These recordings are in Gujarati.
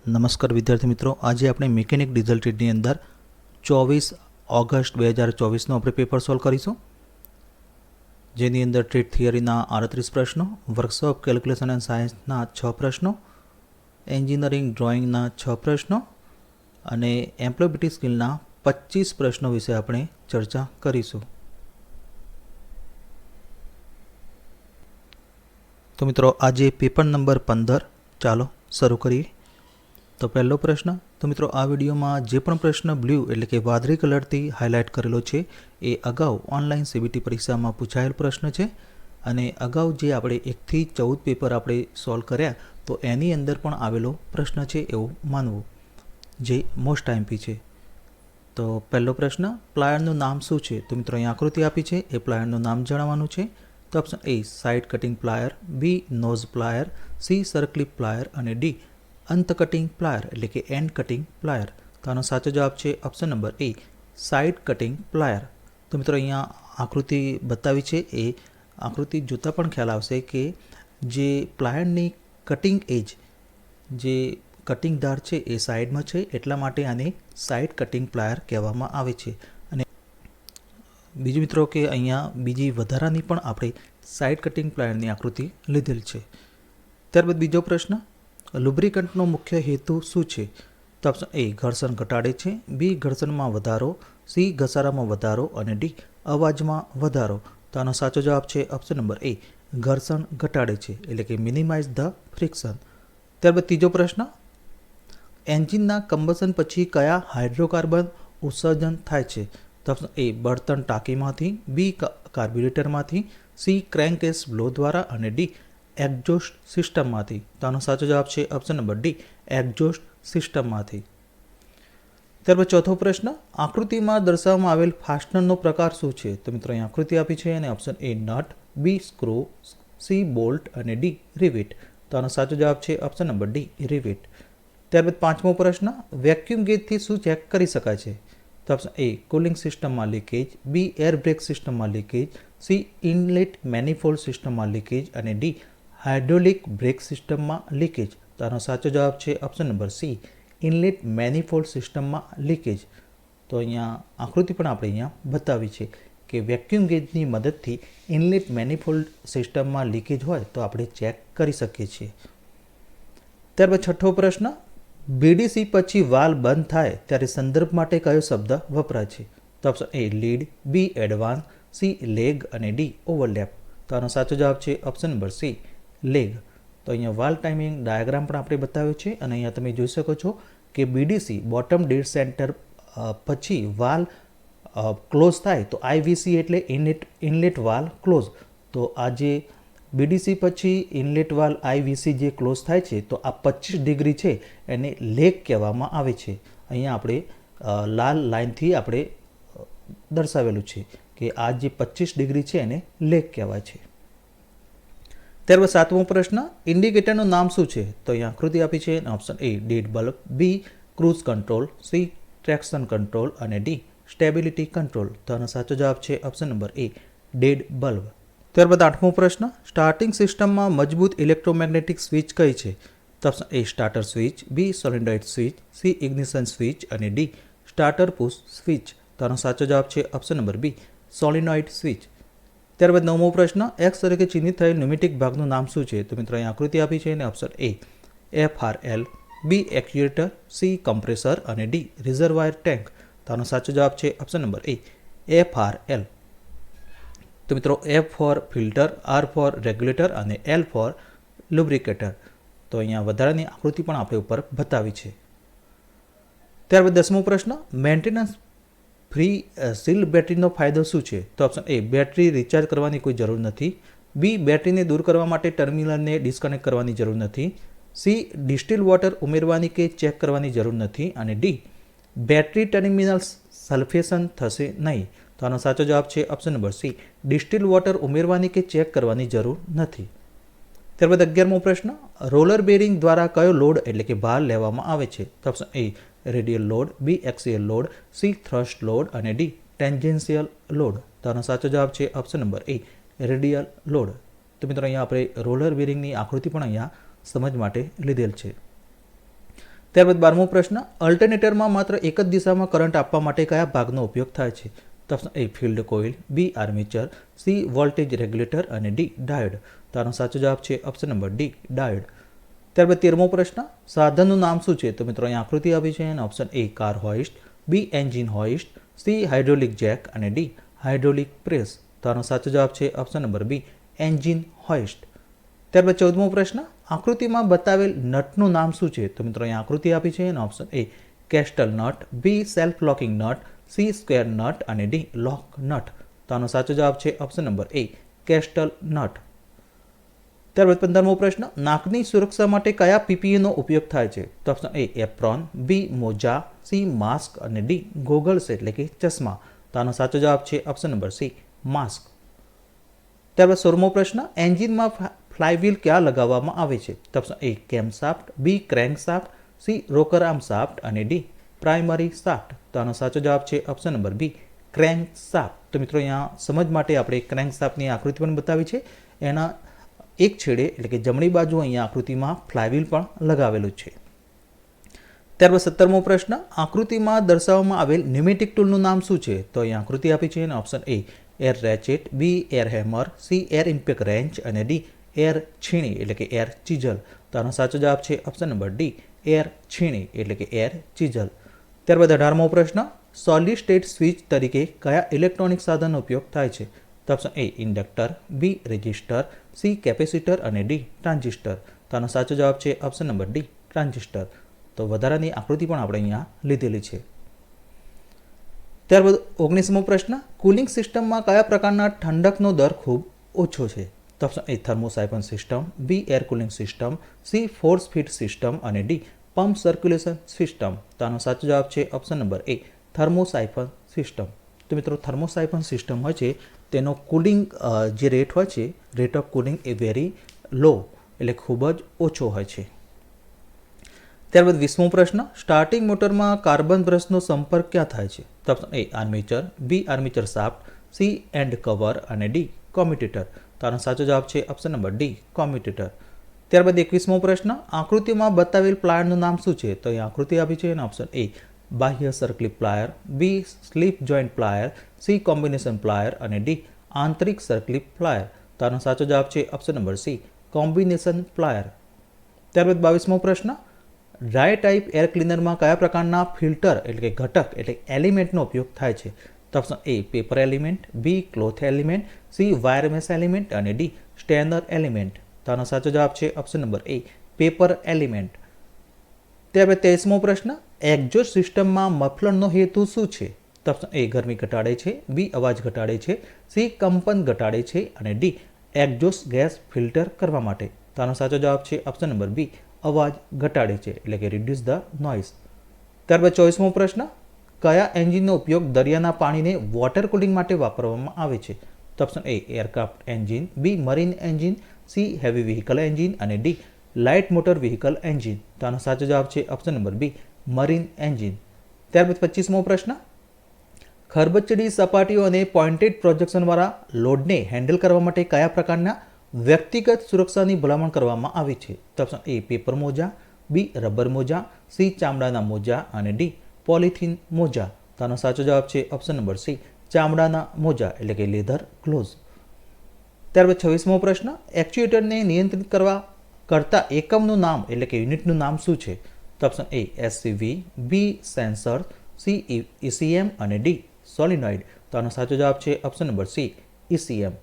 નમસ્કાર વિદ્યાર્થી મિત્રો, આજે આપણે મિકેનિક ડીઝલ ટ્રેડની અંદર 24 ઓગસ્ટ 2024નું આપણે પેપર સોલ્વ કરીશું, જેની અંદર ટ્રેડ થિયરીના 38 પ્રશ્નો, વર્કશોપ કેલ્ક્યુલેશન એન્ડ સાયન્સના 6 પ્રશ્નો, એન્જિનિયરિંગ ડ્રોઈંગના 6 પ્રશ્નો અને એમ્પ્લોયબિલિટી સ્કિલના 25 પ્રશ્નો વિશે આપણે ચર્ચા કરીશું. તો મિત્રો, આજે પેપર નંબર 15, ચાલો શરૂ કરીએ. તો પહેલો પ્રશ્ન. તો મિત્રો, આ વિડીયોમાં જે પણ પ્રશ્ન બ્લુ એટલે કે વાદળી કલરથી હાઇલાઇટ કરેલો છે એ અગાઉ ઓનલાઈન સીબીટી પરીક્ષામાં પૂછાયેલ પ્રશ્ન છે અને અગાઉ જે આપણે 1 થી 14 પેપર આપણે સોલ્વ કર્યા તો એની અંદર પણ આવેલો પ્રશ્ન છે એવું માનવું, જે મોસ્ટ આઈએમપી છે. તો પહેલો પ્રશ્ન, પ્લાયરનું નામ શું છે? તો મિત્રો, અહીં આકૃતિ આપી છે, એ પ્લાયરનું નામ જણાવવાનું છે. તો option A side cutting plier, B nose plier, C circlip plier અને ડી અંત કટિંગ પ્લાયર એટલે કે એન્ડ કટિંગ પ્લાયર. તો આનો સાચો જવાબ છે ઓપ્શન નંબર એ સાઇડ કટિંગ પ્લાયર. તો મિત્રો, અહીંયા આકૃતિ બતાવી છે, એ આકૃતિ જોતાં પણ ખ્યાલ આવશે કે જે પ્લાયરની કટિંગ એજ, જે કટિંગ ધાર છે એ સાઈડમાં છે, એટલા માટે આને સાઇડ કટિંગ પ્લાયર કહેવામાં આવે છે. અને બીજું મિત્રો કે અહીંયા બીજી વધારાની પણ આપણે સાઇડ કટિંગ પ્લાયરની આકૃતિ લીધેલ છે. ત્યારબાદ બીજો પ્રશ્ન, લુબ્રિકન્ટનો મુખ્ય હેતુ શું છે? તો ઓપ્શન એ ઘર્ષણ ઘટાડે છે, બી ઘર્ષણમાં વધારો, સી ઘસારામાં વધારો અને ડી અવાજમાં વધારો. તો આનો સાચો જવાબ છે ઓપ્શન નંબર એ ઘર્ષણ ઘટાડે છે, એટલે કે મિનિમાઇઝ ધ ફ્રિક્શન. ત્યારબાદ ત્રીજો પ્રશ્ન, એન્જિનના કમ્બશન પછી કયા હાઇડ્રોકાર્બન ઉત્સર્જન થાય છે? તો ઓપ્શન એ બળતણ ટાંકીમાંથી, બી કાર્બ્યુરેટરમાંથી, સી ક્રેન્કેસ બ્લો દ્વારા અને ડી એક્ઝોસ્ટ સિસ્ટમમાંથી. તો આનો સાચો જવાબ છે ઓપ્શન નંબર ડી એક્ઝોસ્ટ સિસ્ટમમાંથી. ત્યારબાદ ચોથો પ્રશ્ન, આકૃતિમાં દર્શાવવામાં આવેલ ફાસ્ટનરનો પ્રકાર શું છે? તો મિત્રો, અહીં આકૃતિ આપી છે અને option A nut, B screw, C bolt અને ડી રિવેટ. તો આનો સાચો જવાબ છે ઓપ્શન નંબર ડી રિવેટ. ત્યારબાદ પાંચમો પ્રશ્ન, વેક્યુમ ગેજથી શું ચેક કરી શકાય છે? તો ઓપ્શન એ કુલિંગ સિસ્ટમમાં લીકેજ, બી એર બ્રેક સિસ્ટમમાં લીકેજ, સી ઇનલેટ મેનિફોલ્ડ સિસ્ટમમાં લીકેજ અને ડી હાઇડ્રોલિક બ્રેક સિસ્ટમમાં લીકેજ. તો આનો સાચો જવાબ છે option number C inlet manifold સિસ્ટમમાં લીકેજ. તો અહીંયા આકૃતિ પણ આપણે અહીંયા બતાવી છે કે વેક્યુમ ગેજની મદદથી ઇનલેટ મેનિફોલ્ડ સિસ્ટમમાં લીકેજ હોય તો આપણે ચેક કરી શકીએ છીએ. ત્યારબાદ છઠ્ઠો પ્રશ્ન, બીડીસી પછી વાલ્વ બંધ થાય ત્યારે સંદર્ભ માટે કયો શબ્દ વપરાય છે? તો option A lead, B advance, C lag અને ડી ઓવરલેપ. તો આનો સાચો જવાબ છે ઓપ્શન નંબર સી લેગ. તો અહીંયા વાલ્વ ટાઈમિંગ ડાયાગ્રામ પણ આપણે બતાવ્યો છે અને અહીંયા તમે જોઈ શકો છો કે બીડીસી બોટમ ડેડ સેન્ટર પછી વાલ્વ ક્લોઝ થાય તો આઈવીસી એટલે ઇનલેટ વાલ્વ ક્લોઝ. તો આ જે બીડીસી પછી ઇનલેટ વાલ્વ આઈવીસી જે ક્લોઝ થાય છે તો આ 25 ડિગ્રી છે એને લેગ કહેવામાં આવે છે. અહીંયા આપણે લાલ લાઇનથી આપણે દર્શાવેલું છે કે આ જે 25 ડિગ્રી છે એને લેગ કહેવાય છે. ત્યારબાદ સાતમો પ્રશ્ન, ઇન્ડિકેટરનું નામ શું છે? તો અહીંયા આકૃતિ આપી છે, option A dead bulb, B cruise control, C traction control અને ડી સ્ટેબિલિટી કંટ્રોલ. તો આનો સાચો જવાબ છે option number A dead bulb. ત્યારબાદ આઠમો પ્રશ્ન, સ્ટાર્ટિંગ સિસ્ટમમાં મજબૂત ઇલેક્ટ્રોમેગ્નેટિક સ્વિચ કઈ છે? તો option A starter switch, B solenoid switch, C ignition switch અને ડી સ્ટાર્ટર પુશ સ્વિચ. તો આનો સાચો જવાબ છે option number B solenoid switch. ત્યારબાદ નવમો પ્રશ્ન, એક્સ તરીકે ચિહ્નિત થયેલ ન્યુમેટિક ભાગનું નામ શું છે? તો મિત્રો, અહીં આકૃતિ આપી છે અને option A FRL, B actuator, C compressor અને ડી રિઝર્વાયર ટેન્ક. તો આનો સાચો જવાબ છે ઓપ્શન નંબર એ FRL. તો મિત્રો, F for filter, R for regulator અને L ફોર લુબ્રિકેટર. તો અહીંયા વધારાની આકૃતિ પણ આપણે ઉપર બતાવી છે. ત્યારબાદ દસમો પ્રશ્ન, મેન્ટેનન્સ ફ્રી સીલ બેટરીનો ફાયદો શું છે? તો ઓપ્શન એ બેટરી રિચાર્જ કરવાની કોઈ જરૂર નથી, બી બેટરીને દૂર કરવા માટે ટર્મિનલને ડિસ્કનેક્ટ કરવાની જરૂર નથી, સી ડિસ્ટિલ વોટર ઉમેરવાની કે ચેક કરવાની જરૂર નથી અને ડી બેટરી ટર્મિનલ સલ્ફેશન થશે નહીં. તો આનો સાચો જવાબ છે option number C distil water ઉમેરવાની કે ચેક કરવાની જરૂર નથી. ત્યારબાદ 11મો પ્રશ્ન, રોલર બેરિંગ દ્વારા કયો લોડ એટલે કે ભાર લેવામાં આવે છે? તો option A radial load, B axial load, C thrust load અને ડી ટેન્જન્શિયલ લોડ. તો આનો સાચો જવાબ છે option number A radial load. તો મિત્રો, અહીંયા આપણે રોલર બેરિંગની આકૃતિ પણ અહીંયા સમજ માટે લીધેલ છે. ત્યારબાદ 12મો પ્રશ્ન, અલ્ટરનેટરમાં માત્ર એક જ દિશામાં કરંટ આપવા માટે કયા ભાગનો ઉપયોગ થાય છે? તો option A field coil, B armature, C voltage regulator અને ડી ડાયોડ. તો આનો સાચો જવાબ છે ઓપ્શન નંબર ડી ડાયોડ. ત્યારબાદ 13મો પ્રશ્ન, સાધનનું નામ શું છે? તો મિત્રો અહીં આકૃતિ આપી છે અને option A car hoist, B engine hoist, C hydraulic jack અને ડી હાઇડ્રોલિક પ્રેસ. તો આનો સાચો જવાબ છે option number B engine hoist. ત્યારબાદ 14મો પ્રશ્ન, આકૃતિમાં બતાવેલ નટનું નામ શું છે? તો મિત્રો અહીં આકૃતિ આપી છે અને option A castle nut, B self locking nut, C square nut અને ડી લોક નટ. તો આનો સાચો જવાબ છે option number A castle nut. ત્યારબાદ 15મો પ્રશ્ન, નાકની સુરક્ષા માટે કયા પીપીઈનો ઉપયોગ થાય છે? તો ઓપ્શન એ એપ્રોન, બી મોજા, સી માસ્ક અને ડી ગોગલ્સ એટલે કે ચશ્મા. તો આનો સાચો જવાબ છે ઓપ્શન નંબર સી માસ્ક. ત્યારબાદ 16મો પ્રશ્ન, એન્જિનમાં ફ્લાયવ્હીલ ક્યાં લગાવવામાં આવે છે? તો option A cam shaft, B crank shaft, C rocker arm shaft અને ડી પ્રાઇમરી શાફ્ટ. તો આનો સાચો જવાબ છે option number B crank shaft. તો મિત્રો અહીંયા સમજ માટે આપણે ક્રેન્ક શાફ્ટની આકૃતિ પણ બતાવી છે. એના એક છેડે એટલે કે જમણી બાજુ અહીંયા આકૃતિમાં ફ્લાયવ્હીલ પણ લગાવેલું છે. ત્યારબાદ 17મો પ્રશ્ન, આકૃતિમાં દર્શાવવામાં આવેલ ન્યુમેટિક ટૂલનું નામ શું છે? તો અહીં આકૃતિ આપી છે અને option A air ratchet, B air hammer, C air impact wrench અને ડી એર છીણી એટલે કે એર ચીઝલ. તો આનો સાચો જવાબ છે ઓપ્શન નંબર ડી એર છીણી એટલે કે એર ચીઝલ. ત્યારબાદ 18મો પ્રશ્ન, સોલિડ સ્ટેટ સ્વિચ તરીકે કયા ઇલેક્ટ્રોનિક સાધનનો ઉપયોગ થાય છે? તો option A inductor, B resistor, C capacitor અને ડી ટ્રાન્ઝિસ્ટર. તો આનો સાચો જવાબ છે ઓપ્શન નંબર ડી ટ્રાન્ઝિસ્ટર. તો વધારાની આકૃતિ પણ આપણે અહીંયા લીધેલી છે. ત્યારબાદ 19મો પ્રશ્ન, કુલિંગ સિસ્ટમમાં કયા પ્રકારના ઠંડકનો દર ખૂબ ઓછો છે? તો option A thermosiphon system, B air cooling system, C force feed system અને ડી પમ્પ સર્ક્યુલેશન સિસ્ટમ. તો આનો સાચો જવાબ છે option number A thermosiphon system. તો મિત્રો થર્મોસાઇફન સિસ્ટમ હોય છે તેનો કુલિંગ જે રેટ હોય છે, rate of cooling A very લો એટલે ખૂબ જ ઓછો હોય છે. ત્યારબાદ 20મો પ્રશ્ન, સ્ટાર્ટિંગ મોટરમાં કાર્બન બ્રશનો સંપર્ક ક્યાં થાય છે? તો option A armature, B armature shaft, C end cover અને ડી કોમ્યુટેટર. તો આનો સાચો જવાબ છે ઓપ્શન નંબર ડી કોમ્યુટેટર. ત્યારબાદ 21મો પ્રશ્ન, આકૃતિમાં બતાવેલ પ્લાયરનું નામ શું છે? તો અહીં આકૃતિ આપી છે અને ઓપ્શન એ બાહ્ય circlip plier, B slip joint plier, C combination plier અને ડી આંતરિક સર્કલિપ પ્લાયર. તો આનો સાચો જવાબ છે option number C combination plier. ત્યારબાદ 22મો પ્રશ્ન, ડ્રાય ટાઈપ એર ક્લીનરમાં કયા પ્રકારના ફિલ્ટર એટલે કે ઘટક એટલે એલિમેન્ટનો ઉપયોગ થાય છે? તો option A paper element, B cloth element, C wire mesh element અને ડી સ્ટેનર એલિમેન્ટ. તો આનો સાચો જવાબ છે option number A paper element. ત્યારબાદ 23મો પ્રશ્ન, એક્ઝોસ્ટ સિસ્ટમમાં મફલરનો હેતુ શું છે? તો ઓપ્શન એ ગરમી ઘટાડે છે, બી અવાજ ઘટાડે છે, સી કંપન ઘટાડે છે અને ડી એક્ઝોસ્ટ ગેસ ફિલ્ટર કરવા માટે. તો આનો સાચો જવાબ છે ઓપ્શન નંબર બી અવાજ ઘટાડે છે એટલે કે રિડ્યુસ ધ નોઇઝ. ત્યારબાદ 24મો પ્રશ્ન, કયા એન્જિનનો ઉપયોગ દરિયાના પાણીને વોટર કુલિંગ માટે વાપરવામાં આવે છે? તો option A aircraft engine, B marine engine, C heavy vehicle engine અને D light motor vehicle engine. તો આનો સાચો જવાબ છે option number B marine engine. ત્યારબાદ 25મો પ્રશ્ન, ખરબચડી સપાટીઓ અને પોઇન્ટેડ પ્રોજેક્શનવાળા લોડને હેન્ડલ કરવા માટે કયા પ્રકારના વ્યક્તિગત સુરક્ષાની ભલામણ કરવામાં આવી છે? તો ઓપ્શન એ પેપર મોજા, બી રબર મોજા, સી ચામડાના મોજા અને ડી પોલિથીન મોજા. તો આનો સાચો જવાબ છે ઓપ્શન નંબર સી ચામડાના મોજા એટલે કે લેધર ગ્લોવ્સ. ત્યારબાદ 26મો પ્રશ્ન, એક્ચ્યુએટરને નિયંત્રિત કરવા કરતા એકમનું નામ એટલે કે યુનિટનું નામ શું છે? તો option A SCV, B sensor, C ECM અને ડી સોલિનોઇડ. તો આનો સાચો જવાબ છે ઓપ્શન નંબર સી ઇસીએમ.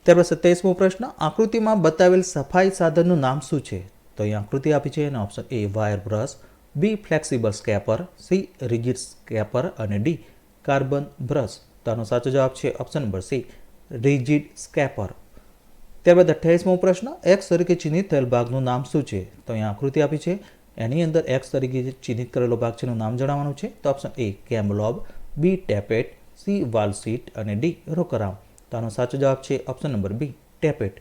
ત્યારબાદ 27મો પ્રશ્ન, આકૃતિમાં બતાવેલ સફાઈ સાધનનું નામ શું છે? તો અહીં આકૃતિ આપી છે અને option A wire brush, B flexible scraper, C rigid scraper અને ડી કાર્બન બ્રશ. તો આનો સાચો જવાબ છે option number C rigid scraper. ત્યારબાદ 28મો પ્રશ્ન, એક્સ તરીકે ચિહ્નિત થયેલ ભાગનું નામ શું છે? તો અહીં આકૃતિ આપી છે, એની અંદર એક્સ તરીકે ચિહ્નિત કરેલો ભાગ છે એનું નામ જણાવવાનું છે. તો option A cam lobe, B tappet, C valve seat અને ડી રોકરામ. તો આનો સાચો જવાબ છે ઓપ્શન નંબર બી ટેપેટ.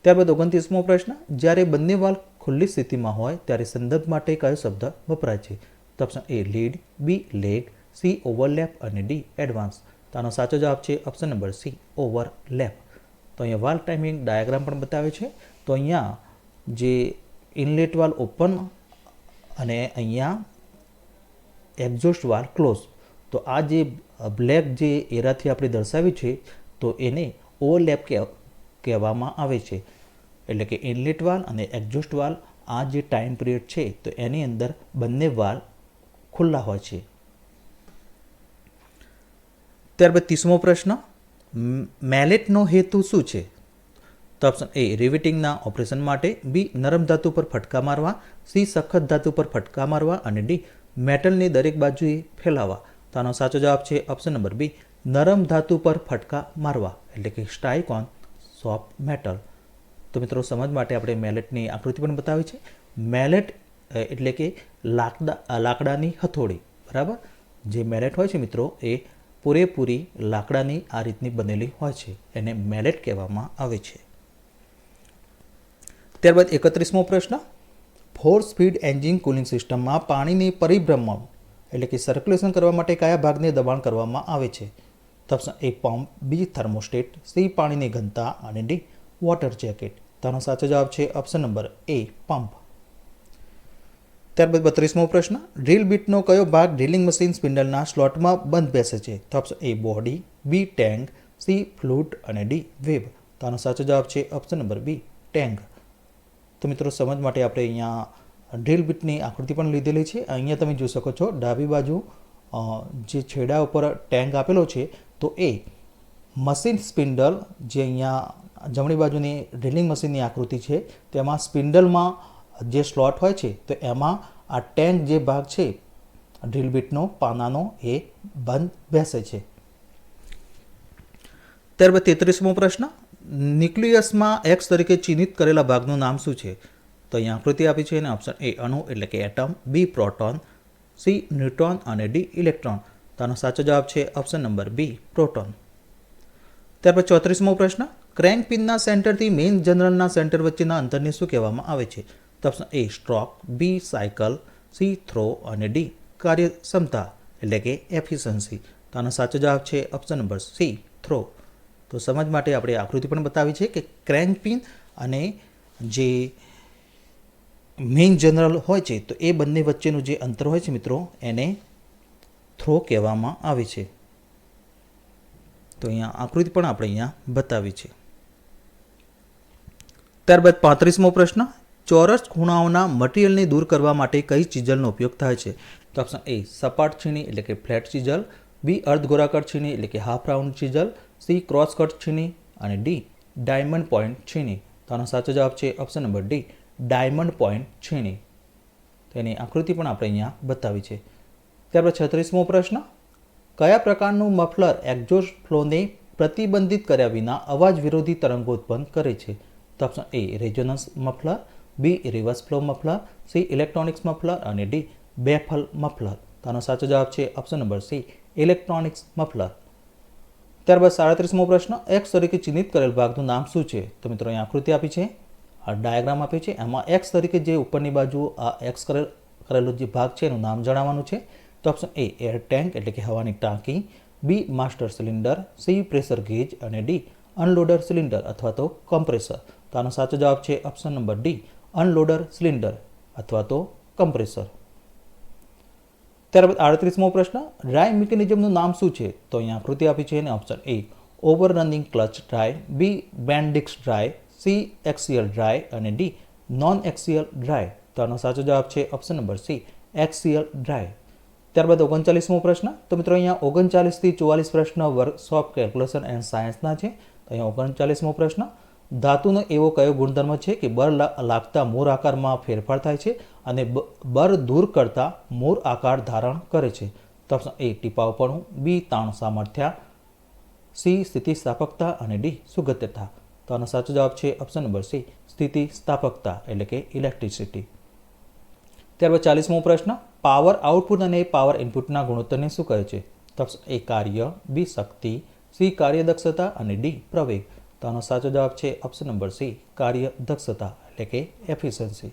ત્યારબાદ 29મો પ્રશ્ન, જ્યારે બંને વાલ ખુલ્લી સ્થિતિમાં હોય ત્યારે સંદર્ભ માટે કયો શબ્દ વપરાય છે? તો option A lead, B lag, C overlap અને ડી એડવાન્સ. તો આનો સાચો જવાબ છે ઓપ્શન નંબર સી ઓવરલેપ. તો અહીંયા વાલ ટાઈમિંગ ડાયાગ્રામ પણ બતાવે છે. તો અહીંયા જે ઇનલેટ વાલ ઓપન અને અહીંયા એક્ઝોસ્ટ વાલ્વ ક્લોઝ. તો આ જે બ્લેક જે એરાથી આપણે દર્શાવ્યું છે તો એને ઓવરલેપ કહેવામાં આવે છે. એટલે કે ઇનલેટ વાલ્વ અને એક્ઝોસ્ટ વાલ્વ આ જે ટાઈમ પિરિયડ છે તો એની અંદર બંને વાલ્વ ખુલ્લા હોય છે. ત્યારબાદ 30મો પ્રશ્ન, મેલેટનો હેતુ શું છે? તો ઓપ્શન એ રિવેટિંગના ઓપરેશન માટે, બી નરમ ધાતુ પર ફટકા મારવા, સી સખત ધાતુ પર ફટકા મારવા અને ડી મેટલની દરેક બાજુએ ફેલાવવા. તો આનો સાચો જવાબ છે ઓપ્શન નંબર બી, નરમ ધાતુ પર ફટકા મારવા, એટલે કે સ્ટ્રાઇક ઓન સોફ્ટ મેટલ. તો મિત્રો સમજ માટે આપણે મેલેટની આકૃતિ પણ બતાવી છે. મેલેટ એટલે કે લાકડાની હથોડી, બરાબર. જે મેલેટ હોય છે મિત્રો એ પૂરેપૂરી લાકડાની આ રીતની બનેલી હોય છે, એને મેલેટ કહેવામાં આવે છે. ત્યારબાદ 31મો પ્રશ્ન, 4 સ્પીડ એન્જિન કુલિંગ સિસ્ટમમાં પાણીની પરિભ્રમણ એટલે કે સર્ક્યુલેશન કરવા માટે કયા ભાગને દબાણ કરવામાં આવે છે? તો option A pump, B thermostat, C પાણીની ઘનતા અને ડી વોટર જેકેટ. તો આનો સાચો જવાબ છે ઓપ્શન નંબર એ પંપ. ત્યારબાદ 32મો પ્રશ્ન, ડ્રીલ બીટનો કયો ભાગ ડ્રિલિંગ મશીન સ્પિન્ડલના સ્લોટમાં બંધ બેસે છે? તો option A body, B tang, C flute અને ડી વેબ. તો આનો સાચો જવાબ છે ઓપ્શન નંબર બી ટેંગ. તો મિત્રો સમજ માટે આપણે અહીંયા ડ્રીલ બીટની આકૃતિ પણ લીધેલી છે. અહીંયા તમે જોઈ શકો છો ડાબી બાજુ જે છેડા ઉપર ટેંગ આપેલો છે તો એ મશીન સ્પિન્ડલ, જે અહીંયા જમણી બાજુની ડ્રિલિંગ મશીનની આકૃતિ છે તેમાં સ્પિન્ડલમાં જે સ્લોટ હોય છે તો એમાં આ ટેંગ જે ભાગ છે ડ્રીલ બીટનો પાનાનો એ બંધ બેસે છે. ત્યારબાદ 33મો પ્રશ્ન, ન્યુક્લિયસમાં એક્સ તરીકે ચિહ્નિત કરેલા ભાગનું નામ શું છે? તો અહીંયા આકૃતિ આપી છે અને ઓપ્શન એ અણુ એટલે કે એટમ, બી પ્રોટોન, સી ન્યુટ્રોન અને ડી ઇલેક્ટ્રોન. તો આનો સાચો જવાબ છે ઓપ્શન નંબર બી પ્રોટોન. ત્યારબાદ 34મો પ્રશ્ન, ક્રેન્ક પિનના સેન્ટરથી મેઇન જનરલના સેન્ટર વચ્ચેના અંતરને શું કહેવામાં આવે છે? તો option A stroke, B cycle, C throw અને ડી કાર્યક્ષમતા એટલે કે એફિશિયન્સી. તો આનો સાચો જવાબ છે ઓપ્શન નંબર સી થ્રો. તો સમજ માટે આપણે આકૃતિ પણ બતાવી છે કે ક્રેન્ક પિન અને જે મેઇન જનરલ હોય છે તો એ બંને વચ્ચેનું જે અંતર હોય છે મિત્રો એને થ્રો કહેવામાં આવે છે. તો અહીંયા આકૃતિ પણ આપણે અહીંયા બતાવી છે. ત્યારબાદ 35મો પ્રશ્ન, ચોરસ ખૂણાઓના મટીરિયલને દૂર કરવા માટે કઈ ચીજલનો ઉપયોગ થાય છે? તો ઓપ્શન એ સપાટ છીણી એટલે કે ફ્લેટ ચીજલ, બી અર્ધગોળાકાર છીણી એટલે કે half round chisel, C cross cut છીણી અને ડી ડાયમંડ પોઈન્ટ છીણી. તો આનો સાચો જવાબ છે option number D diamond point છીણી. તેની આકૃતિ પણ આપણે અહીંયા બતાવી છે. ત્યારબાદ 36મો પ્રશ્ન, કયા પ્રકારનું મફલર એક્ઝોસ્ટ ફ્લોને પ્રતિબંધિત કર્યા વિના અવાજ વિરોધી તરંગો ઉત્પન્ન કરે છે? તો option A resonance muffler, B reverse flow muffler, C electronics muffler અને ડી બેફલ મફલર. તો આનો સાચો જવાબ છે option number C electronics muffler. ત્યારબાદ 37મો પ્રશ્ન, એક્સ તરીકે ચિહ્નિત કરેલ ભાગનું નામ શું છે? તો મિત્રો અહીં આકૃતિ આપી છે, આ ડાયાગ્રામ આપી છે. એમાં એક્સ તરીકે જે ઉપરની બાજુ આ એક્સ કરેલો જે ભાગ છે એનું નામ જણાવવાનું છે. તો ઓપ્શન એ એર ટેન્ક એટલે કે હવાની ટાંકી, B master cylinder, C pressure gauge અને ડી અનલોડર સિલિન્ડર અથવા તો કમ્પ્રેસર. તો આનો સાચો જવાબ છે option number D unloader cylinder અથવા તો કમ્પ્રેસર. ત્યારબાદ 38મો પ્રશ્ન, ડ્રાય મિકેનિઝમનું નામ શું છે? તો અહીંયા આકૃતિ આપી છે અને option A overrunning clutch drive, B Bendix drive, C axial drive અને ડી નોન એક્સિયલ ડ્રાય. તો આનો સાચો જવાબ છે option number C axial drive. ત્યારબાદ 39મો પ્રશ્ન, તો મિત્રો અહીંયા 39 થી 44 પ્રશ્ન વર્કશોપ કેલ્ક્યુલેશન એન્ડ સાયન્સના છે. તો અહીંયા 39મો પ્રશ્ન, ધાતુનો એવો કયો ગુણધર્મ છે કે બળ લાગતા મૂળ આકારમાં ફેરફાર થાય છે અને બળ દૂર કરતા મૂળ આકાર ધારણ કરે છે? તો ઓપ્શન એ ટીપાવપણું, બી તાણ સામર્થ્ય, સી સ્થિતિસ્થાપકતા અને ડી સુગત્યતા. તો આનો સાચો જવાબ છે ઓપ્શન નંબર સી સ્થિતિસ્થાપકતા એટલે કે ઇલેક્ટ્રિસિટી. ત્યારબાદ 40મો પ્રશ્ન, પાવર આઉટપુટ અને પાવર ઇનપુટના ગુણોત્તરને શું કહે છે? તો ઓપ્શન એ કાર્ય, બી શક્તિ, સી કાર્યદક્ષતા અને ડી પ્રવેગ. તો આનો સાચો જવાબ છે ઓપ્શન નંબર સી કાર્યદક્ષતા એટલે કે એફિશિયન્સી.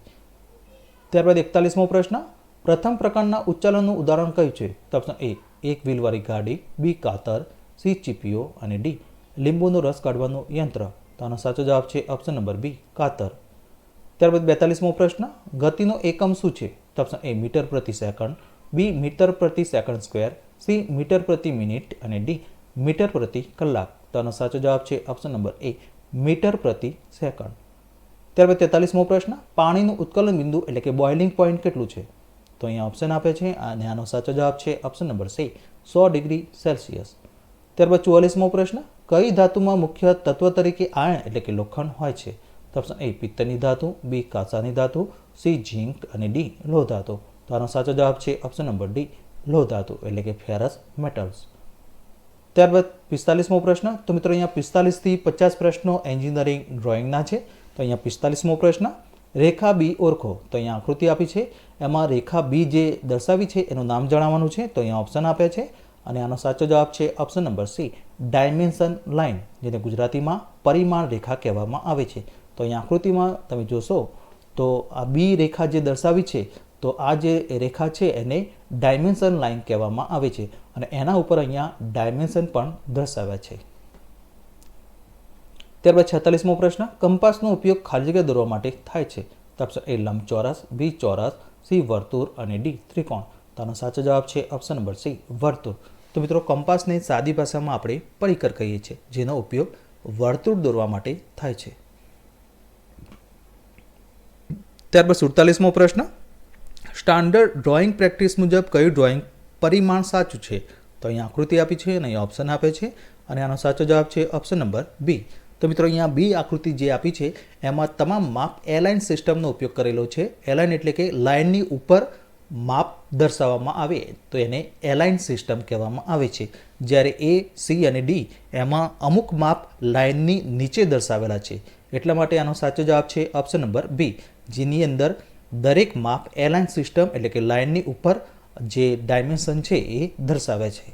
ત્યારબાદ 41મો પ્રશ્ન, પ્રથમ પ્રકારના ઉચ્ચાલનનું ઉદાહરણ કયું છે? તો ઓપ્શન એ એક વ્હીલવાળી ગાડી, બી કાતર, સી ચીપીઓ અને ડી લીંબુનો રસ કાઢવાનું યંત્ર. તો આનો સાચો જવાબ છે ઓપ્શન નંબર બી કાતર. ત્યારબાદ 42મો પ્રશ્ન, ગતિનો એકમ શું છે? તો ઓપ્શન એ મીટર પ્રતિ સેકન્ડ, બી મીટર પ્રતિ સેકન્ડ સ્ક્વેર, સી મીટર પ્રતિ મિનિટ અને ડી મીટર પ્રતિ કલાક. તો આનો સાચો જવાબ છે ઓપ્શન નંબર એ મીટર પ્રતિ સેકન્ડ. ત્યારબાદ 43મો પ્રશ્ન, પાણીનું ઉત્કલન બિંદુ એટલે કે બોઇલિંગ પોઈન્ટ કેટલું છે? તો અહીંયા ઓપ્શન આપે છે અને આનો સાચો જવાબ છે option number C 100 degree Celsius. ત્યારબાદ 44મો પ્રશ્ન, કઈ ધાતુમાં મુખ્ય તત્વ તરીકે આયર્ન એટલે કે લોખંડ હોય છે? તો ઓપ્શન એ પિત્તની ધાતુ, બી કાંસાની ધાતુ, સી ઝીંક અને ડી લોહ ધાતુ. તો આનો સાચો જવાબ છે ઓપ્શન નંબર ડી લોહ ધાતુ એટલે કે ફેરસ મેટલ્સ. ત્યારબાદ 45મો પ્રશ્ન, તો મિત્રો અહીંયા 45 થી 50 પ્રશ્નો એન્જિનિયરિંગ ડ્રોઈંગના છે. તો અહીંયા 45મો પ્રશ્ન, રેખા બી ઓળખો. તો અહીંયા આકૃતિ આપી છે, એમાં રેખા બી જે દર્શાવી છે એનું નામ જણાવવાનું છે. તો અહીંયા ઓપ્શન આપે છે અને આનો સાચો જવાબ છે option number C dimension line, જેને ગુજરાતીમાં પરિમાણ રેખા કહેવામાં આવે છે. તો અહીંયા આકૃતિમાં તમે જોશો તો આ બી રેખા જે દર્શાવી છે, તો આ જે રેખા છે એને ડાયમેન્શન લાઇન કહેવામાં આવે છે અને એના ઉપર અહીંયા ડાયમેન્શન પણ દર્શાવ્યા છે. ત્યારબાદ 46મો પ્રશ્ન, કંપાસનો ઉપયોગ ખાલી જગ્યા દોરવા માટે થાય છે. તો ઓપ્શન એ લંબચોરસ, બી ચોરસ, સી વર્તુળ અને ડી ત્રિકોણ. તો આનો સાચો જવાબ છે ઓપ્શન નંબર સી વર્તુળ. તો મિત્રો કંપાસને સાદી ભાષામાં આપણે પરિકર કહીએ છીએ, જેનો ઉપયોગ વર્તુળ દોરવા માટે થાય છે. ત્યારબાદ 47મો પ્રશ્ન, સ્ટાન્ડર્ડ ડ્રોઈંગ પ્રેક્ટિસ મુજબ કયું ડ્રોઈંગ પરિમાણ સાચું છે? તો અહીંયા આકૃતિ આપી છે અને અહીંયા ઓપ્શન આપે છે અને આનો સાચો જવાબ છે ઓપ્શન નંબર બી. તો મિત્રો અહીંયા બી આકૃતિ જે આપી છે એમાં તમામ માપ એલાઇન સિસ્ટમનો ઉપયોગ કરેલો છે. એલાઇન એટલે કે લાઇનની ઉપર માપ દર્શાવવામાં આવે તો એને એલાઇન સિસ્ટમ કહેવામાં આવે છે. જ્યારે એ, સી અને ડી એમાં અમુક માપ લાઇનની નીચે દર્શાવેલા છે. એટલા માટે આનો સાચો જવાબ છે ઓપ્શન નંબર બી, જેની અંદર દરેક માપ એલાઇન સિસ્ટમ એટલે કે લાઇનની ઉપર જે ડાયમેન્શન છે એ દર્શાવે છે.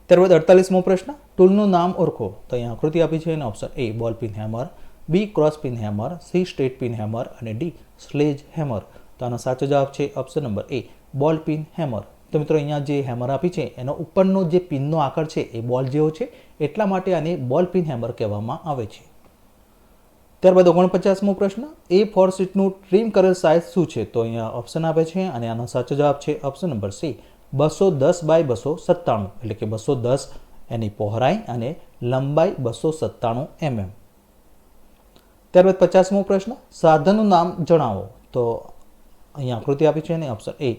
ત્યારબાદ 48મો પ્રશ્ન, ટૂલનું નામ ઓળખો. તો અહીંયા આકૃતિ આપી છે અને option A ball pin hammer, B cross pin hammer, C straight pin hammer અને ડી સ્લેજ હેમર. તો આનો સાચો જવાબ છે ઓપ્શન નંબર એ બોલ પિન હેમર. તો મિત્રો અહીંયા જે હેમર આપી છે એનો ઉપરનો જે પિનનો આકાર છે એ બોલ જેવો છે, એટલા માટે આને બોલ પિન હેમર કહેવામાં આવે છે. ત્યારબાદ 49મો પ્રશ્ન, A4 શીટનું ટ્રીમ કરેલ સાઇઝ શું છે? તો અહીંયા ઓપ્શન આપે છે અને આનો સાચો જવાબ છે ઓપ્શન નંબર સી 210 બાય 297 એટલે કે 210 એની પહોળાઈ અને લંબાઈ 297 mm. ત્યારબાદ 50મો પ્રશ્ન, સાધનનું નામ જણાવો. તો અહીંયા આકૃતિ આપી છે અને option A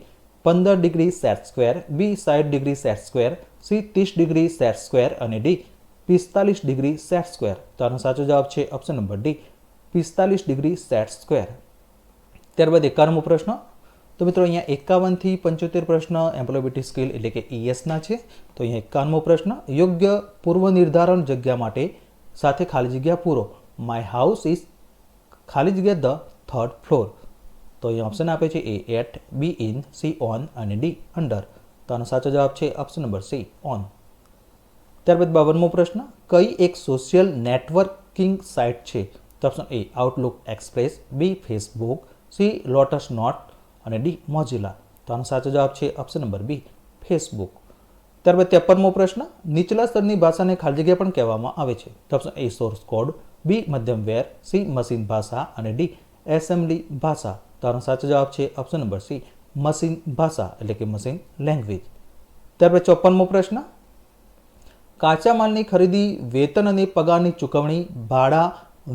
15 degree set square, B 60 degree set square, C 30 degree set square અને ડી 45 ડિગ્રી સેટ સ્ક્વેર. તો આનો સાચો જવાબ છે option number D 45 degree set square. ત્યારબાદ 51મો પ્રશ્ન, તો મિત્રો અહીંયા 51 થી 75 પ્રશ્ન એમ્પ્લોયબિલિટી સ્કિલ એટલે કે ES ના છે. તો અહીંયા 51મો પ્રશ્ન, યોગ્ય પૂર્વ નિર્ધારણ જગ્યા માટે સાથે ખાલી જગ્યા પૂરો. માય હાઉસ ઇઝ ખાલી જગ્યા ધ થર્ડ ફ્લોર. તો અહીંયા ઓપ્શન આપે છે A at, B in, C on અને ડી અંડર. તો આનો સાચો જવાબ છે ઓપ્શન નંબર સી ઓન. ત્યારબાદ 52મો પ્રશ્ન, કઈ એક સોશિયલ નેટવર્કિંગ સાઇટ છે? તો option A Outlook Express, B Facebook, C Lotus note અને ડી મોઝિલા. તો આનો સાચો જવાબ છે ઓપ્શન નંબર બી ફેસબુક. ત્યારબાદ 53મો પ્રશ્ન, નીચલા સ્તરની ભાષાને ખાલી જગ્યા પણ કહેવામાં આવે છે. તો option A source code, B મધ્યમવેર, સી મશીન ભાષા અને ડી એસેમ્બલી ભાષા. તો આનો સાચો જવાબ છે ઓપ્શન નંબર સી મશીન ભાષા એટલે કે મશીન લેંગ્વેજ. ત્યારબાદ 54મો પ્રશ્ન, કાચા માલની ખરીદી, વેતન અને પગારની ચૂકવણી, ભાડા,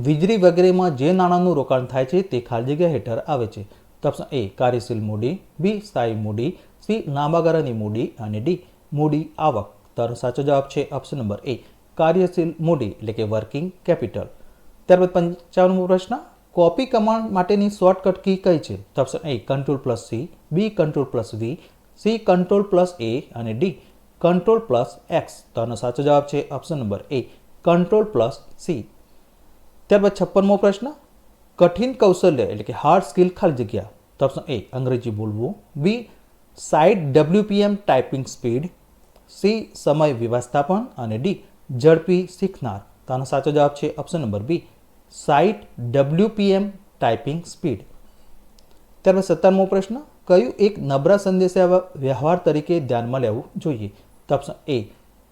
વીજળી વગેરેમાં જે નાણાંનું રોકાણ થાય છે તે ખાલી જગ્યા હેઠળ આવે છે. તો ઓપ્શન એ કાર્યશીલ મૂડી, બી સ્થાયી મૂડી, સી લાંબા ગાળાની મૂડી અને ડી મૂડી આવક. તો સાચો જવાબ છે ઓપ્શન નંબર એ કાર્યશીલ મૂડી એટલે કે વર્કિંગ કેપિટલ. ત્યારબાદ 55મો પ્રશ્ન, કોપી કમાન્ડ માટેની શોર્ટકટ કી કઈ છે? તો ઓપ્શન એ Ctrl+C, બી Ctrl+V, સી Ctrl+A અને ડી Ctrl+X. તો આનો સાચો જવાબ છે ઓપ્શન નંબર એ Ctrl+C. ત્યારબાદ 56મો પ્રશ્ન, કઠિન કૌશલ્ય એટલે કે હાર્ડ સ્કિલ ખાલી જગ્યા. તો ઓપ્શન એ અંગ્રેજી બોલવું, B site WPM typing speed, C સમય વ્યવસ્થાપન અને ડી ઝડપી શીખનાર. તો આનો સાચો જવાબ છે option number B site WPM typing speed. ત્યારબાદ 57મો પ્રશ્ન, કયું એક નબળા સંદેશા વ્યવહાર તરીકે ધ્યાનમાં લેવું જોઈએ? તો ઓપ્શન એ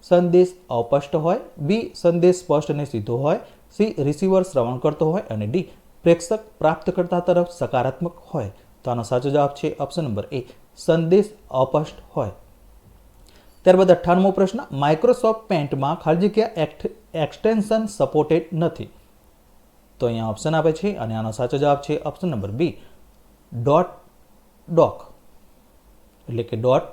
સંદેશ અસ્પષ્ટ હોય, બી સંદેશ સ્પષ્ટ અને સીધો હોય, સી રિસીવર શ્રવણ કરતો હોય અને ડી પ્રેક્ષક પ્રાપ્તકર્તા તરફ સકારાત્મક હોય. તો તો આનો સાચો જવાબ છે ઓપ્શન નંબર એ, સંદેશ અસ્પષ્ટ હોય. ત્યારબાદ 98મો પ્રશ્ન, માઇક્રોસોફ્ટ પેઇન્ટમાં ખાલી જગ્યા એક્સટેન્શન સપોર્ટેડ નથી. તો અહીંયા ઓપ્શન આપે છે અને આનો સાચો જવાબ છે ઓપ્શન નંબર બી, .doc એટલે કે .doc.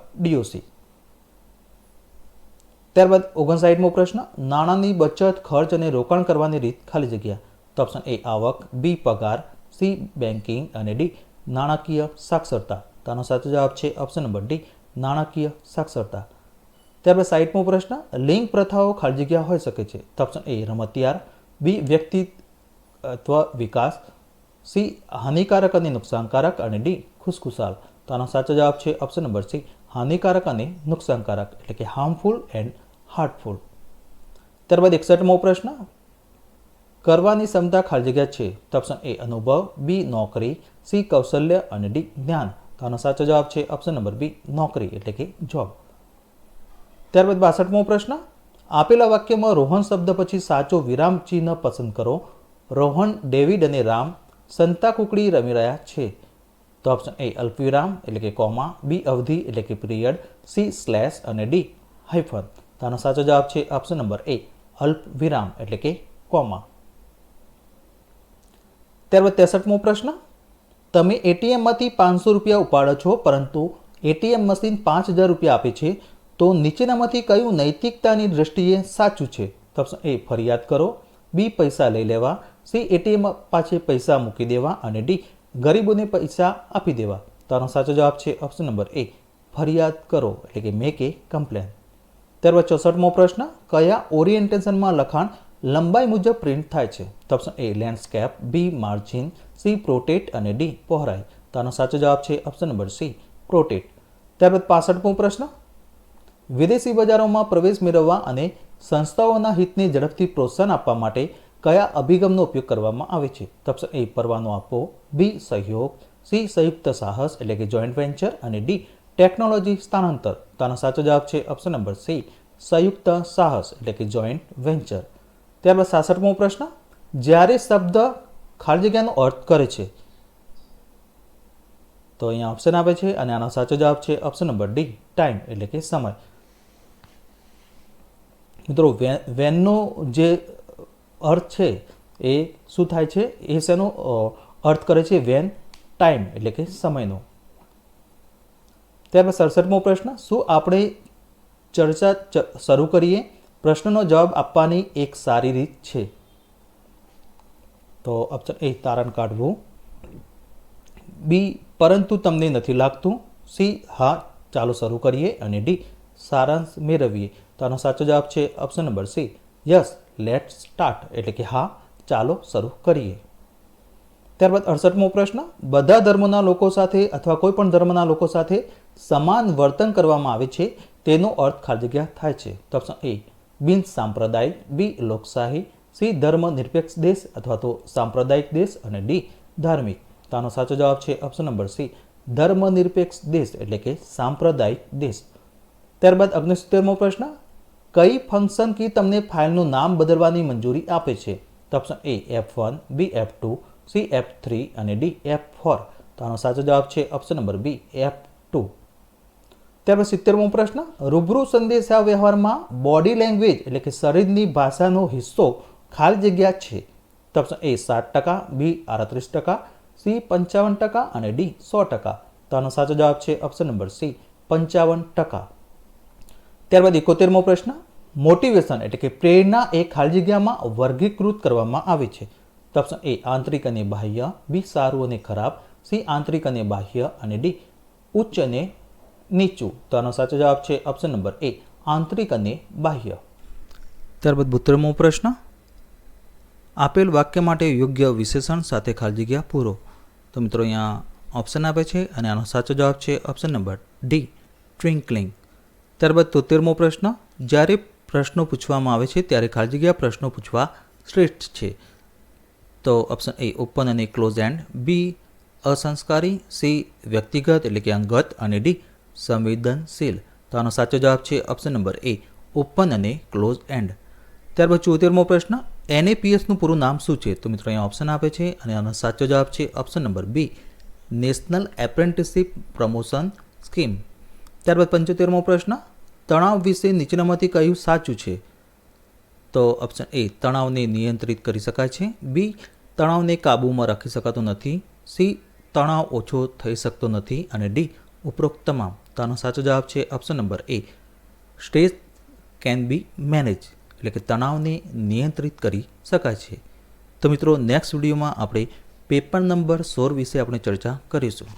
ત્યારબાદ 59મો પ્રશ્ન, નાણાંની બચત, ખર્ચ અને રોકાણ કરવાની રીત ખાલી જગ્યા. તો ઓપ્શન એ આવક, બી પગાર, સી બેન્કિંગ અને ડી નાણાકીય સાક્ષરતા. તો આનો સાચો જવાબ છે ઓપ્શન નંબર ડી, નાણાકીય સાક્ષરતા. ત્યારબાદ 60મો પ્રશ્ન, લિંગ પ્રથાઓ ખાલી જગ્યા હોઈ શકે છે. તો ઓપ્શન એ રમતિયાર, બી વ્યક્તિત્વ વિકાસ, સી હાનિકારક અને નુકસાનકારક અને ડી ખુશખુશાલ. તો આનો સાચો જવાબ છે ઓપ્શન નંબર સી, હાનિકારક અને નુકસાનકારક એટલે કે હાર્મફુલ એન્ડ હાર્ટફુલ. ત્યારબાદ 61મો પ્રશ્ન, કરવાની ક્ષમતા ખાલી જગ્યા છે. તો ઓપ્શન એ અનુભવ, બી નોકરી, સી કૌશલ્ય અને ડી જ્ઞાન. તો આનો સાચો જવાબ છે ઓપ્શન નંબર બી, નોકરી એટલે કે જોબ. ત્યારબાદ 62મો પ્રશ્ન, આપેલા વાક્યમાં રોહન શબ્દ પછી સાચો વિરામ ચિહ્ન પસંદ કરો. રોહન, ડેવિડ અને રામ સંતા કુકડી રમી રહ્યા છે. તો ઓપ્શન એ અલ્પવિરામ એટલે કે કોમા, બી અવધિ એટલે કે પીરિયડ, સી સ્લેશ અને ડી હાઇફન. તો આનો સાચો જવાબ છે ઓપ્શન નંબર એ, અલ્પવિરામ એટલે કે કોમા. ત્યારબાદ 63મો પ્રશ્ન, તમે એટીએમમાંથી 500 રૂપિયા ઉપાડો છો પરંતુ એટીએમ મશીન 5000 રૂપિયા આપે છે, તો નીચેનામાંથી કયું નૈતિકતાની દ્રષ્ટિએ સાચું છે? તો ઓપ્શન એ ફરિયાદ કરો, બી પૈસા લઈ લેવા, સી એટીએમ પાછે પૈસા મૂકી દેવા અને ડી ગરીબોને પૈસા આપી દેવા. તો આનો સાચો જવાબ છે ઓપ્શન નંબર એ, ફરિયાદ કરો એટલે કે મેક એ કમ્પ્લેન. ત્યારબાદ 64મો પ્રશ્ન, કયા ઓરિએન્ટેશનમાં લખાણ લંબાઈ મુજબ પ્રિન્ટ થાય છે? તો option A landscape, B margin, C portrait અને ડી પહોળાઈ. તો આનો સાચો જવાબ છે ઓપ્શન નંબર સી, પ્રોટેટ. ત્યારબાદ 65મો પ્રશ્ન, વિદેશી બજારોમાં પ્રવેશ મેળવવા અને સંસ્થાઓના હિતને ઝડપથી પ્રોત્સાહન આપવા માટે કયા અભિગમનો ઉપયોગ કરવામાં આવે છે? તો ઓપ્શન એ પરવાનો આપવો, બી સહયોગ, સી સંયુક્ત સાહસ એટલે કે જોઈન્ટ વેન્ચર અને ડી ટેકનોલોજી સ્થાનાંતર. તો આનો સાચો જવાબ છે ઓપ્શન નંબર સી, સંયુક્ત સાહસ એટલે કે જોઈન્ટ વેન્ચર. ત્યારબાદ 66મો પ્રશ્ન, જ્યારે શબ્દ ખાલી જગ્યાનો અર્થ કરે છે. તો અહીંયા ઓપ્શન આપે છે અને આનો સાચો જવાબ છે ઓપ્શન નંબર ડી, ટાઈમ એટલે કે સમય. મિત્રો વેનનો જે અર્થ છે એ શું થાય છે? એ શેનો અર્થ કરે છે? વેન, ટાઈમ એટલે કે સમયનો. ત્યારબાદ 67મો પ્રશ્ન, શું આપણે ચર્ચા શરૂ કરીએ? પ્રશ્નનો જવાબ આપવાની એક સારી રીત છે. તો ઓપ્શન એ તારણ કાઢવું, બી પરંતુ તમને નથી લાગતું, સી હા ચાલો શરૂ કરીએ અને ડી સારાંશ મેળવીએ. તો આનો સાચો જવાબ છે option number C, yes let's start એટલે કે હા ચાલો શરૂ કરીએ. ત્યારબાદ 68મો પ્રશ્ન, બધા ધર્મોના લોકો સાથે અથવા કોઈ પણ ધર્મના લોકો સાથે સમાન વર્તન કરવામાં આવે છે, તેનો અર્થ ખાલી જગ્યા થાય છે. તો ઓપ્શન એ બિન સાંપ્રદાયિક, બી લોકશાહી, સી ધર્મ નિરપેક્ષ દેશ અથવા તો સાંપ્રદાયિક દેશ અને ડી ધાર્મિક. તો આનો સાચો જવાબ છે ઓપ્શન નંબર સી, ધર્મ નિરપેક્ષ દેશ એટલે કે સાંપ્રદાયિક દેશ. ત્યારબાદ 69મો પ્રશ્ન, કઈ ફંક્શન કી તમને ફાઇલનું નામ બદલવાની મંજૂરી આપે છે? તો ઓપ્શન એ F1, બી F2, સી F3 અને ડી F4. તો આનો સાચો જવાબ છે ઓપ્શન નંબર બી, F2. ત્યારબાદ 70મો પ્રશ્ન, રૂબરૂ સંદેશા વ્યવહારમાં બોડી લેંગ્વેજ એટલે કે શરીરની ભાષાનો હિસ્સો ખાલી જગ્યા છે. તો ઓપ્શન એ 60%, બી 38%, સી 55% અને ડી 100%. તો આનો સાચો જવાબ છે ઓપ્શન નંબર સી, 55%. ત્યારબાદ 71મો પ્રશ્ન, મોટિવેશન એટલે કે પ્રેરણા એ ખાલી જગ્યામાં વર્ગીકૃત કરવામાં આવે છે. તો ઓપ્શન એ આંતરિક અને બાહ્ય, બી સારું અને ખરાબ, સી આંતરિક અને બાહ્ય અને ડી ઉચ્ચ અને નીચું. તો આનો સાચો જવાબ છે ઓપ્શન નંબર એ, આંતરિક અને બાહ્ય. ત્યારબાદ 72મો પ્રશ્ન, આપેલ વાક્ય માટે યોગ્ય વિશેષણ સાથે ખાલી જગ્યા પૂરો. તો મિત્રો અહીંયા ઓપ્શન આપે છે અને આનો સાચો જવાબ છે ઓપ્શન નંબર ડી, ટ્વિંકલિંગ. ત્યારબાદ 73મો પ્રશ્ન, જ્યારે પ્રશ્નો પૂછવામાં આવે છે ત્યારે ખાલી જગ્યા પ્રશ્નો પૂછવા શ્રેષ્ઠ છે. તો ઓપ્શન એ ઓપન અને ક્લોઝ એન્ડ, બી અસંસ્કારી, સી વ્યક્તિગત એટલે કે અંગત અને ડી સંવેદનશીલ. તો આનો સાચો જવાબ છે ઓપ્શન નંબર એ, ઓપન અને ક્લોઝ એન્ડ. ત્યારબાદ 74મો પ્રશ્ન, NAPSનું પૂરું નામ શું છે? તો મિત્રો અહીંયા ઓપ્શન આપે છે અને આનો સાચો જવાબ છે option number B, national apprenticeship promotion scheme. ત્યારબાદ 75મો પ્રશ્ન, તણાવ વિશે નીચેનામાંથી કયું સાચું છે? તો ઓપ્શન એ, તણાવને નિયંત્રિત કરી શકાય છે. બી, તણાવને કાબૂમાં રાખી શકાતો નથી. સી, તણાવ ઓછો થઈ શકતો નથી. અને ડી, ઉપરોક્ત તમામ. તો આનો સાચો જવાબ છે option number A, stress can be manage, એટલે કે તણાવને નિયંત્રિત કરી શકાય છે. તો મિત્રો નેક્સ્ટ વિડીયોમાં આપણે પેપર નંબર 16 વિશે આપણે ચર્ચા કરીશું.